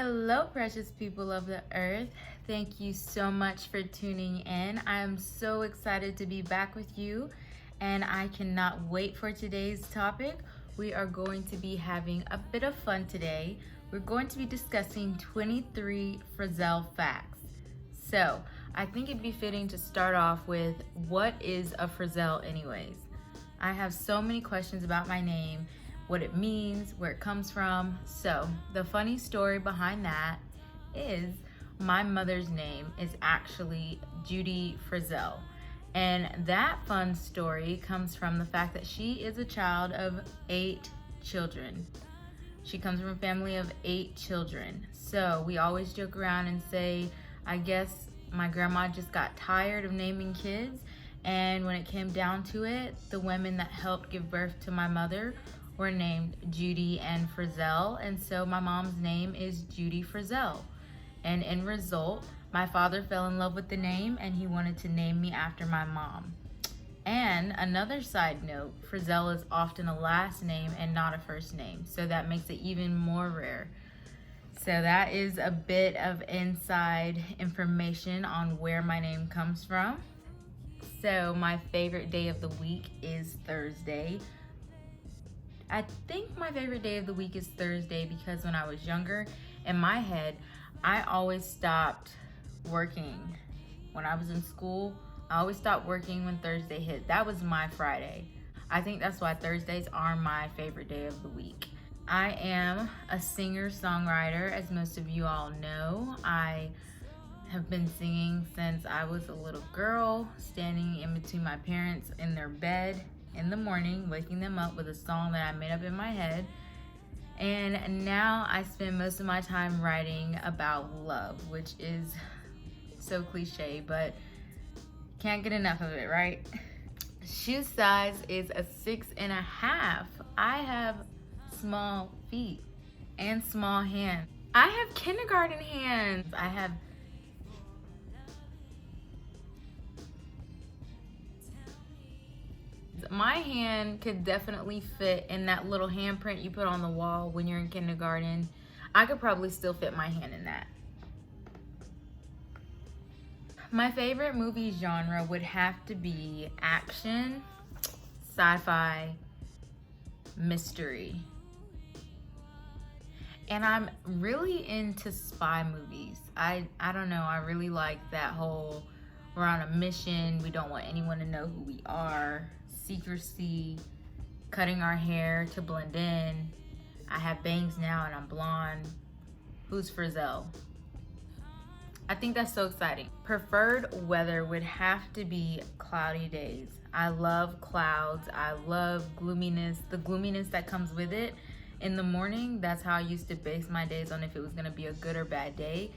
Hello, precious people of the earth. Thank you so much for tuning in. I am so excited to be back with you, and I cannot wait for today's topic. We are going to be having a bit of fun today. We're going to be discussing 23 Frazelle facts. So, I think it'd be fitting to start off with what is a Frazelle, anyways? I have so many questions about my name, what it means, where it comes from. So the funny story behind that is my mother's name is actually Judy Frazelle. And that fun story comes from the fact that she is a child of 8 children. She comes from a family of 8 children. So we always joke around and say, I guess my grandma just got tired of naming kids. And when it came down to it, the women that helped give birth to my mother were named Judy and Frazelle, and so my mom's name is Judy Frazelle. And in result, my father fell in love with the name and he wanted to name me after my mom. And another side note, Frazelle is often a last name and not a first name, so that makes it even more rare. So that is a bit of inside information on where my name comes from. So my favorite day of the week is Thursday. I think my favorite day of the week is Thursday because when I was younger, in my head, I always stopped working. When I was in school, I always stopped working when Thursday hit. That was my Friday. I think that's why Thursdays are my favorite day of the week. I am a singer-songwriter, as most of you all know. I have been singing since I was a little girl, standing in between my parents in their bed in the morning, waking them up with a song that I made up in my head. And now I spend most of my time writing about love, which is so cliche, but can't get enough of it, right? Shoe size is a 6.5. I have small feet and small hands. I have kindergarten hands. My hand could definitely fit in that little handprint you put on the wall when you're in kindergarten. I could probably still fit my hand in that. My favorite movie genre would have to be action, sci-fi, mystery. And I'm really into spy movies. I don't know, I really like that whole, we're on a mission, we don't want anyone to know who we are. Secrecy, cutting our hair to blend in. I have bangs now and I'm blonde. Who's Frazelle? I think that's so exciting. Preferred weather would have to be cloudy days. I love clouds. I love gloominess. The gloominess that comes with it in the morning, that's how I used to base my days on if it was gonna be a good or bad day.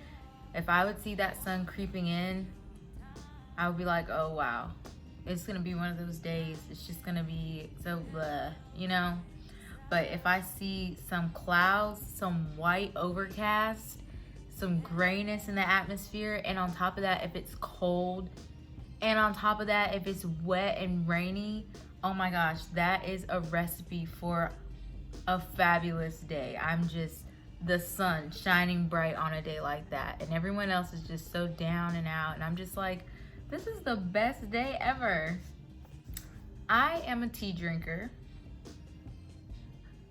If I would see that sun creeping in, I would be like, oh wow. It's gonna be one of those days. It's just gonna be so blah, you know? But if I see some clouds, some white overcast, some grayness in the atmosphere, and on top of that, if it's cold, and on top of that, if it's wet and rainy, oh my gosh, that is a recipe for a fabulous day. I'm just the sun shining bright on a day like that, and everyone else is just so down and out, and I'm just like, this is the best day ever. I am a tea drinker.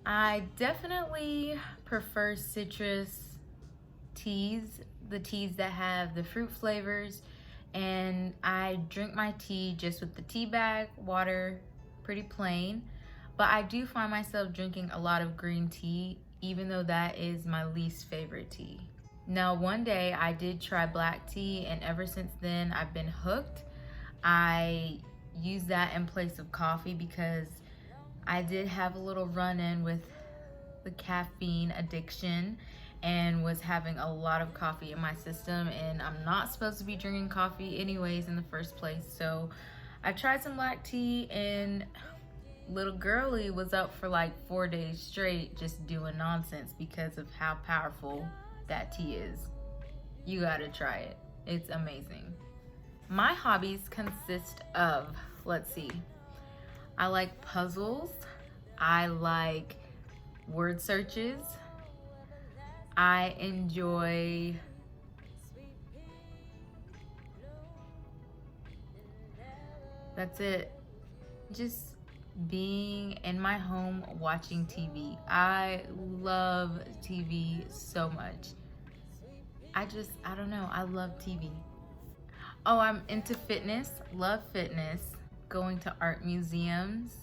I definitely prefer citrus teas, the teas that have the fruit flavors, and I drink my tea just with the tea bag, water, pretty plain. But I do find myself drinking a lot of green tea, even though that is my least favorite tea. Now, one day I did try black tea, and ever since then I've been hooked. I use that in place of coffee because I did have a little run-in with the caffeine addiction and was having a lot of coffee in my system, and I'm not supposed to be drinking coffee anyways in the first place. So I tried some black tea, and little girly was up for like 4 days straight just doing nonsense because of how powerful that tea is. You gotta try it. It's amazing. My hobbies consist of, let's see, I like puzzles, I like word searches, I enjoy that's it. Just being in my home watching TV. I love TV so much. I don't know, I love TV. Oh, I'm into fitness, love fitness, going to art museums.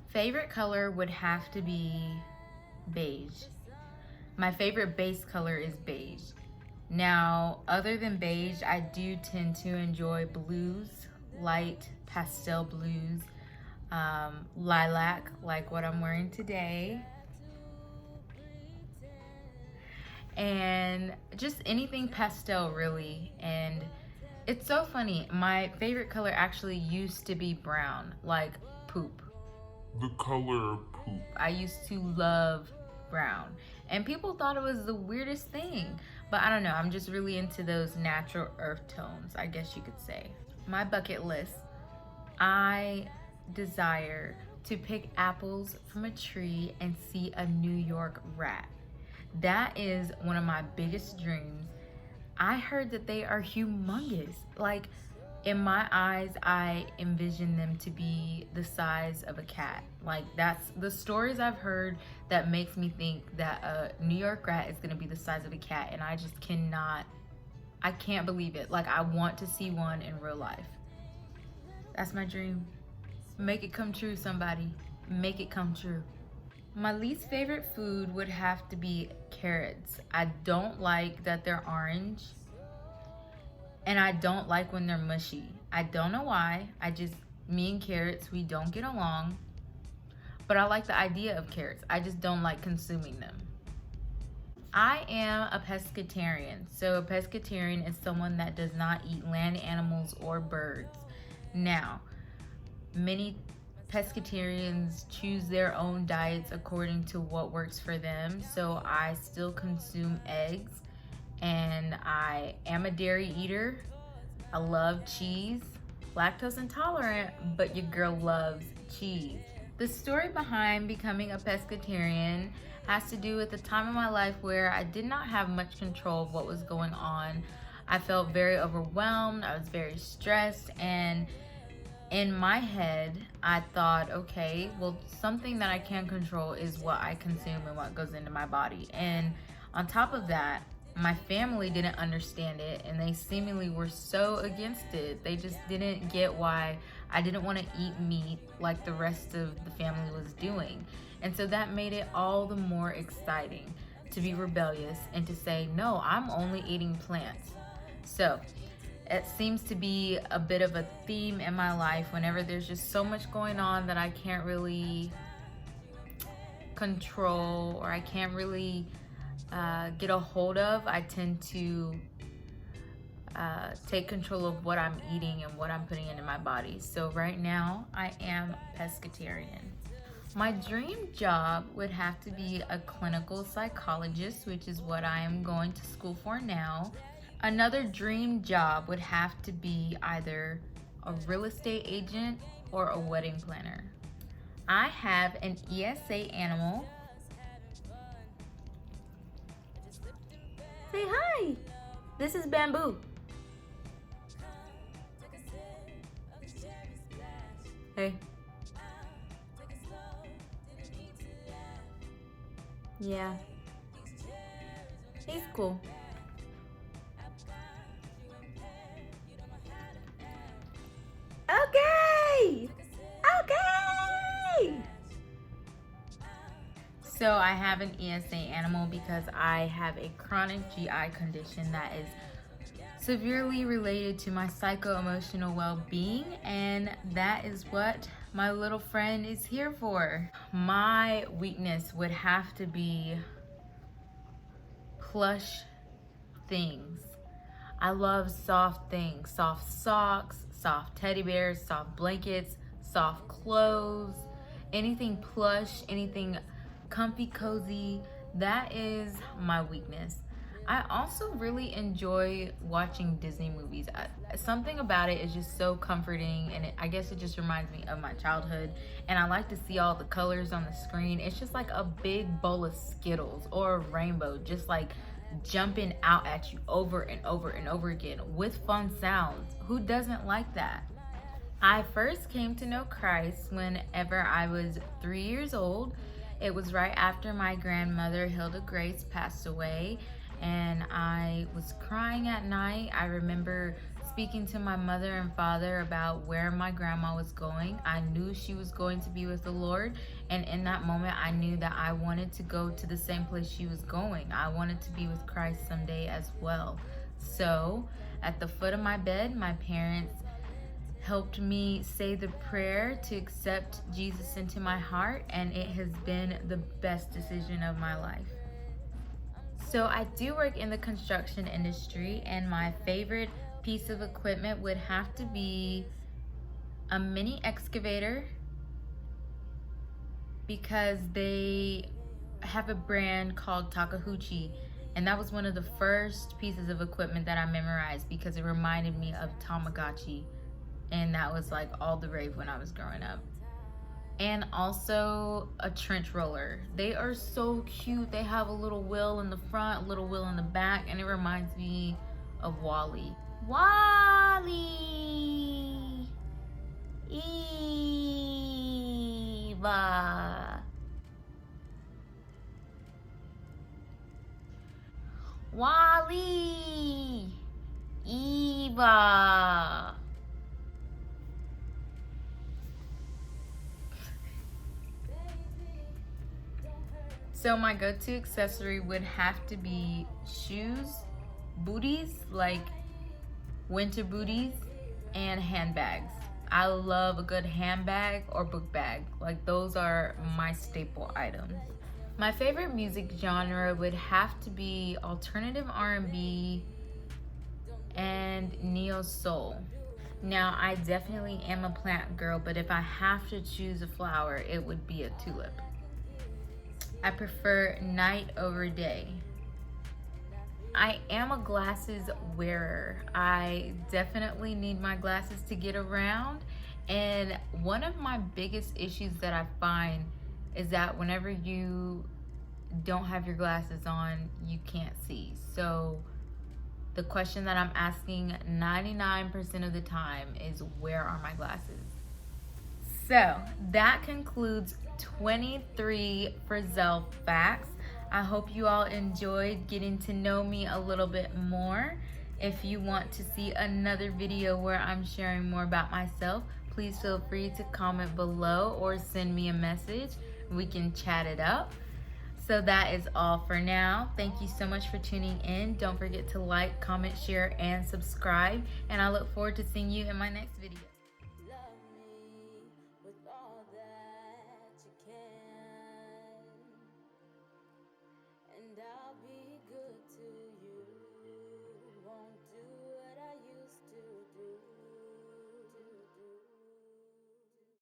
Favorite color would have to be beige. My favorite base color is beige. Now, other than beige, I do tend to enjoy blues, light pastel blues, lilac, like what I'm wearing today, and just anything pastel, really. And it's so funny. My favorite color actually used to be brown, like poop. The color poop. I used to love brown. And people thought it was the weirdest thing. But I don't know, I'm just really into those natural earth tones, I guess you could say. My bucket list. I desire to pick apples from a tree and see a New York rat. That is one of my biggest dreams. I heard that they are humongous. Like, in my eyes, I envision them to be the size of a cat. Like, that's the stories I've heard that makes me think that a New York rat is gonna be the size of a cat, and I just I can't believe it. Like, I want to see one in real life. That's my dream. Make it come true, somebody. Make it come true. My least favorite food would have to be carrots. I don't like that they're orange, and I don't like when they're mushy. I don't know why. Me and carrots, we don't get along, but I like the idea of carrots. I just don't like consuming them. I am a pescetarian. So a pescetarian is someone that does not eat land animals or birds. Now, many pescetarians choose their own diets according to what works for them. So I still consume eggs, and I am a dairy eater. I love cheese. Lactose intolerant, but your girl loves cheese. The story behind becoming a pescetarian has to do with a time in my life where I did not have much control of what was going on. I felt very overwhelmed, I was very stressed, and in my head, I thought, okay, well, something that I can control is what I consume and what goes into my body. And on top of that, my family didn't understand it, and they seemingly were so against it. They just didn't get why I didn't want to eat meat like the rest of the family was doing. And so that made it all the more exciting to be rebellious and to say, no, I'm only eating plants. So it seems to be a bit of a theme in my life whenever there's just so much going on that I can't really control, or I can't really get a hold of. I tend to take control of what I'm eating and what I'm putting into my body. So right now, I am pescetarian. My dream job would have to be a clinical psychologist, which is what I am going to school for now. Another dream job would have to be either a real estate agent or a wedding planner. I have an ESA animal. Say hi. This is Bamboo. Hey. Yeah. He's cool. Okay. Okay. So I have an ESA animal because I have a chronic GI condition that is severely related to my psycho-emotional well-being, and that is what my little friend is here for. My weakness would have to be plush things. I love soft things, soft socks, soft teddy bears, soft blankets, soft clothes, anything plush, anything comfy, cozy. That is my weakness. I also really enjoy watching Disney movies. Something about it is just so comforting, and I guess it just reminds me of my childhood. And I like to see all the colors on the screen. It's just like a big bowl of Skittles or a rainbow, just like jumping out at you over and over and over again with fun sounds. Who doesn't like that? I first came to know Christ whenever I was 3 years old. It was right after my grandmother, Hilda Grace, passed away, and I was crying at night. I remember speaking to my mother and father about where my grandma was going. I knew she was going to be with the Lord, and in that moment, I knew that I wanted to go to the same place she was going. I wanted to be with Christ someday as well. So, at the foot of my bed, my parents helped me say the prayer to accept Jesus into my heart, and it has been the best decision of my life. So I do work in the construction industry, and my favorite piece of equipment would have to be a mini excavator, because they have a brand called Takahauchi, and that was one of the first pieces of equipment that I memorized because it reminded me of Tamagotchi. And that was like all the rave when I was growing up. And also a trench roller. They are so cute. They have a little wheel in the front, a little wheel in the back, and it reminds me of Wally. Wally! Eva! Wally! Eva! So my go-to accessory would have to be shoes, booties, like winter booties, and handbags. I love a good handbag or book bag. Like, those are my staple items. My favorite music genre would have to be alternative R&B and neo soul. Now, I definitely am a plant girl, but if I have to choose a flower, it would be a tulip. I prefer night over day. I am a glasses wearer. I definitely need my glasses to get around. And one of my biggest issues that I find is that whenever you don't have your glasses on, you can't see. So the question that I'm asking 99% of the time is, where are my glasses? So that concludes 23 Frazelle Facts. I hope you all enjoyed getting to know me a little bit more. If you want to see another video where I'm sharing more about myself, please feel free to comment below or send me a message. We can chat it up. So that is all for now. Thank you so much for tuning in. Don't forget to like, comment, share, and subscribe. And I look forward to seeing you in my next video.